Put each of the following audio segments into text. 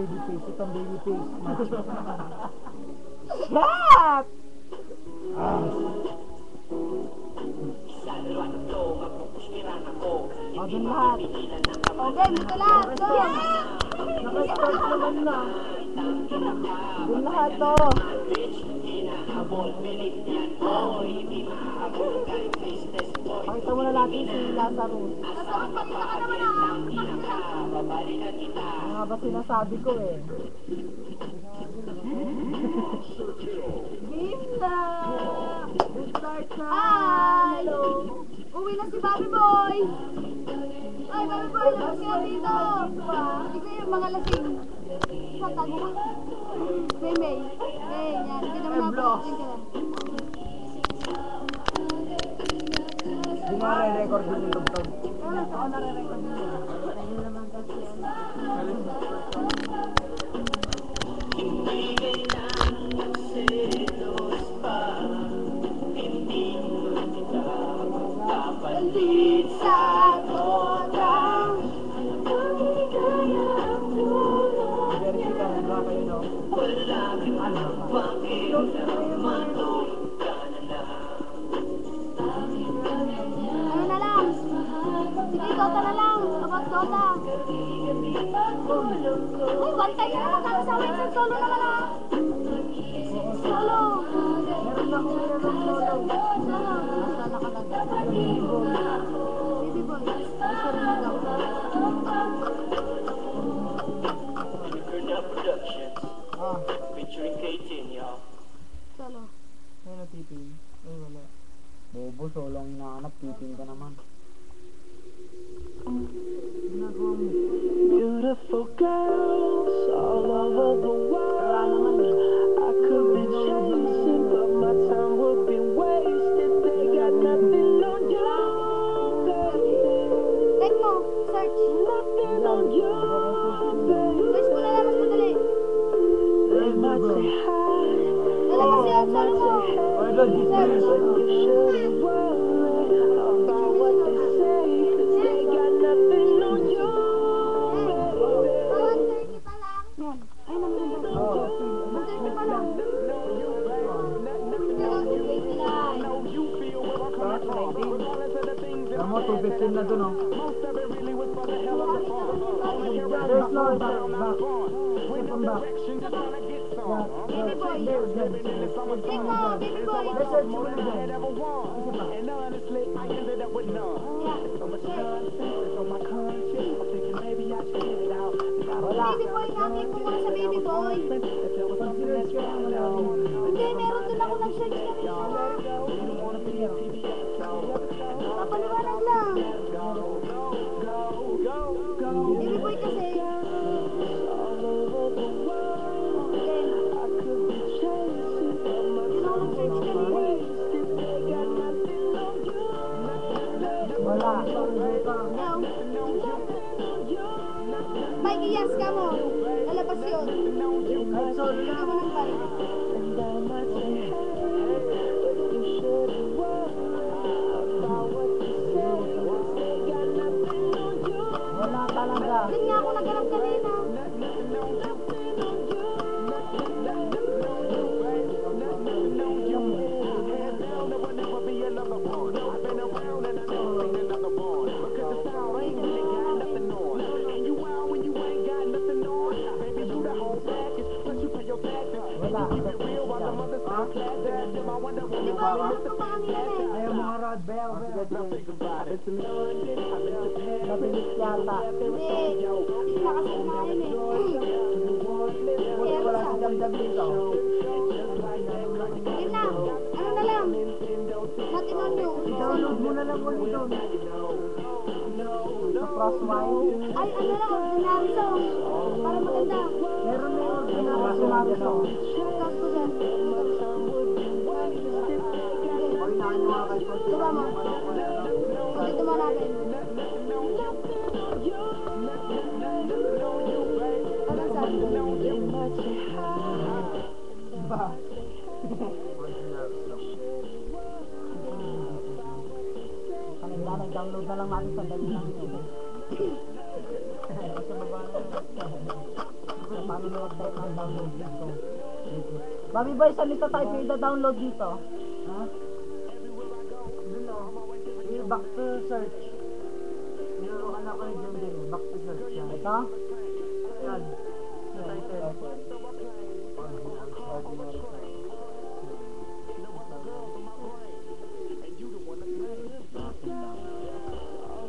baby face. Itong baby face. Shut! O, dun lahat. Okay, dito lahat. Go! Naka-start naman na. Dun lahat to. Pakita mo na natin si Lazarus. Pakita ka naman ah. Ano nga ba sinasabi ko eh? Game na! Start na! Hi! Uwi na si Bobby Boy! Ay, Bobby Boy, labas ka dito! Ikaw yung mga lasing. Matago ka. May. Yan. Hindi naman napasin ka lang. Hindi nga re-record din yung tugtog. Oo, nare-record mo. Ayun naman kasi Palit sa kodang Vertical na ba kayo, no? Ano na lang? Sige, Dota na lang. About Dota. Uy, one time na naman kami sa amin. Solo naman ah. Solo. Meron na akong meron solo. nasa nakalagay. Baby boy. Gusto rin mo daw. Ah, Featuring K-Tin, y'all. Solo. ayun na tipin. Ay, wala. Bobo, solo ang hinahanap. Tipin ka naman. Ginagawa mo. Beautiful girls all over the world. I could be chasing, but my time would be wasted. They got nothing on you, baby. Take mo. Search. Nothing on you, baby. Search mo na lang. Mas madali. They might say hi, Lalabas yun. Solo mo. Ay, God, this Search. is you shouldn't worry about what they say, 'cause they got nothing on you, baby. 130 pa lang. Yan. Ay, nandun ba? 130 pa lang. Alam mo, 215 na dun, oh. There's no back. Step on back. Baby boy. Take mo, baby boy. Let's search mo na dyan. Baby boy nga, take mo muna sa baby boy. Pag-search ka lang, wala rin. Hindi, meron din ako nag-search kanina. Papaliwanag lang. Baby boy kasi. Okay. Yun ako nag-search kanina. Wala. Now, Mike, iyas ka mo. Lalabas yun. Ay, sorry Hindi na. mo nang balik. Wala talaga. Yun nga ako naghanap kanina. Wala. Di ba, meron pa kanina eh. Ayaw mga rod, bayaw. Nabilis yata. Hindi. Hindi na kasi kumain eh. Buti wala si Damdam dito. Yun na. Ano na lang? Natin on you. I-download mo na lang ulit doon. Sa Crosswire. Ay, ano lang, ordinary song. Para maganda. Meron na yung pinaka-sumari song. Tapos ko dyan. Pag inaano nga kayo sa Diba mo? Dito mo natin. Ano saan? Diba? Kanina, nag-download na lang natin sa dali lang yun. Sa baba na. paano nilog tayo ng download dito. Bobby Boy, saan nito tayo i-download dito? Ha? Doon o. Back to search. Niluruan ako ni Jim din. Back to search yan. Ito? Yan. Title.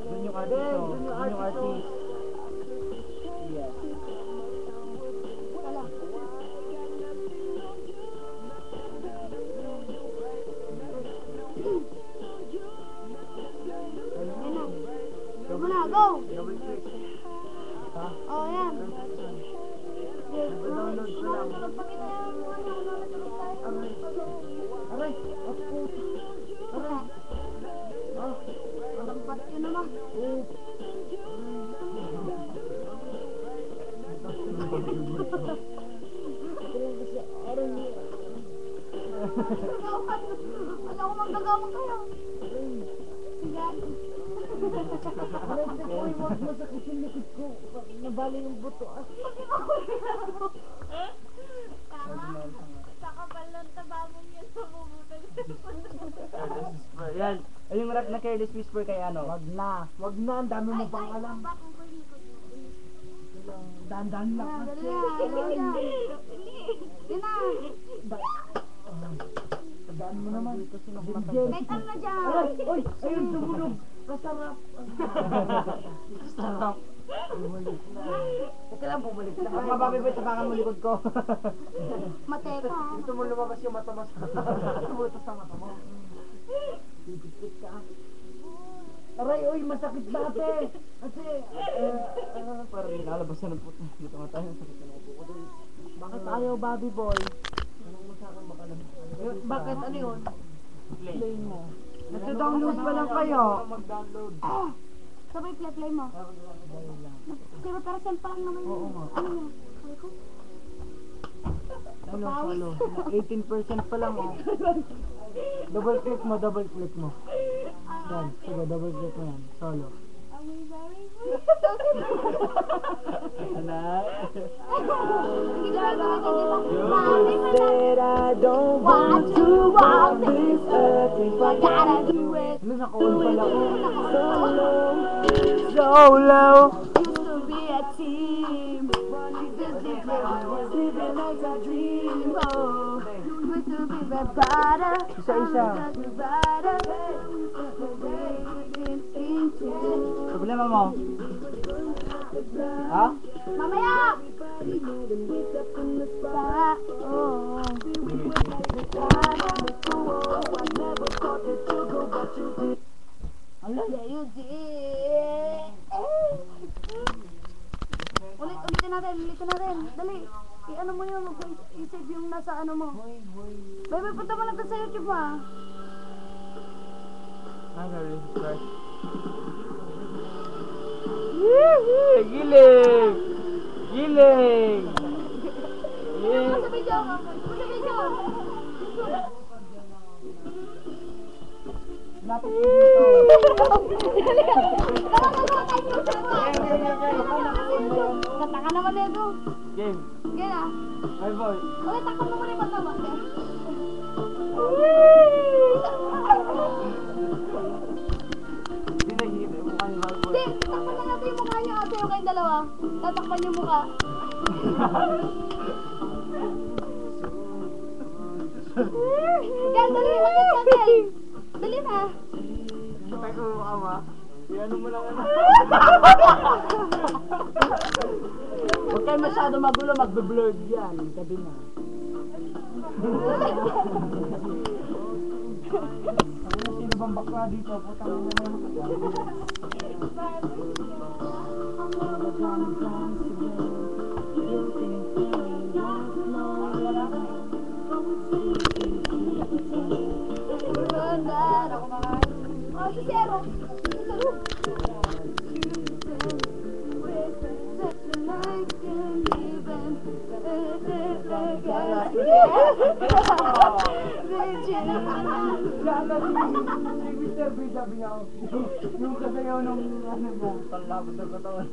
Doon yung artist. Doon yung artist. Yeah. Wala. Ayan na. Go mo na, go! Double click. Ha? Oh, yan. Download ko lang. Pagpakita yan mo, ano, nalaglag tayo. Aray! Oh, puta! Aray! Ah! Lambat yun naman. Alam ko magdagawang kayo. Sige. Aray, tignan ko yung masakit yung likod ko. Nabali yung buto. Saka balon tabamong yan sa bubutol. Yan. Ay, yung rap na Careless Whisper kay ano? Wag na. Wag na. Ang dami mo pang alam. Dandan lang. Dali na. Yan na. Tandaan mo naman. May tam na dyan. Aray! Oy! Ayun, tumulog. Kasarap. Sarap. Bumalik na. Teka lang, bumalik na. Ang mababi ba tapakan mo likod ko? Mateka. Gusto mo lumabas yung mata mo. Tumutos sa mata mo. Pipit ka. Aray, oy, masakit dati. Kasi, Parang nilalabas na ng puto. Dito nga tayo. Sakit na ng puto. bakit ayaw, Bobby Boy? Anong mo sa akin baka lang? Bakit? Ano yun? Play mo. Nagda-download pa lang kayo. Mag-download. Sabay play mo. 0% pa lang naman yun. Oo nga. Ano yun? Sabi ko? Ano, solo? 18% pa lang, oh. Double click mo, double click mo. Yan, sige, double click mo yan. Solo. Are we very Anak. Said I don't want to walk this earth if I gotta do it Ano, naka-on pala ko. solo. Used to be a team. Living like a dream. Oh, used to be the better. Isa-isa. Problema mo? Ha? Mamaya! Oh. Ala, Yeah, you did. Ulitin natin. Dali. I-ano mo yun, i-save yung nasa ano mo. Baby, punta mo na sa YouTube mo ah. Giling! Giling! Punta sa video. lapit mo dito. Kataka naman na ito. Game. Sige na. Ay boy. Ulit, takpan mo muna yung mata mo. Hindi nahihintay mo kayo mga boy. Hindi, takpan na natin yung mukha niyo ate yung kayong dalawa. Tatakpan yung mukha. Gal, dali, agad. Dali na. Patay ko mukha mo ha. Iano mo lang ano. Huwag kayo masyado magulo, magbe-blurred yan. Gabi na. Sino bang bakla dito? Putang ina na. Oh, si Zero. Si Mr. B sabi niya, yung kasayaw nung ano niya. Talabot ng katawan.